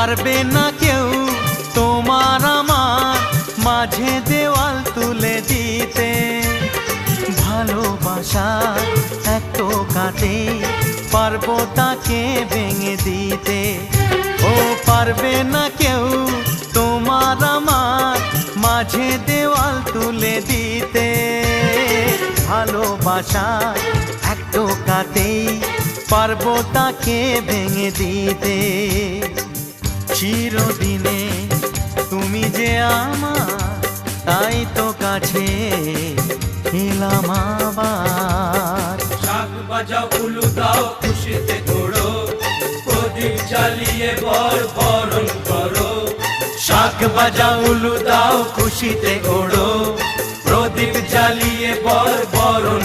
পারবে না কেউ তোমার আমার মাঝে দেওয়াল তুলে দিতে। ভালোবাসা এক টোকাতে পারবো তাকে ভেঙে দিতে। ও পারবে না কেউ তোমার আমার মাঝে দেওয়াল তুলে দিতে। ভালোবাসা এক টোকাতেই পারবো তাকে ভেঙে দিতে। চিরদিনে তুমি যে আমার, তাই তো কাছে এলাম আবার। শাক বাজাও উলু দাও খুশিতে ঘোড়ো, প্রদীপ জ্বালিয়ে বরণ করো। শাক বাজাও উলু দাও খুশিতে ঘোড়ো, প্রদীপ জ্বালিয়ে বরণ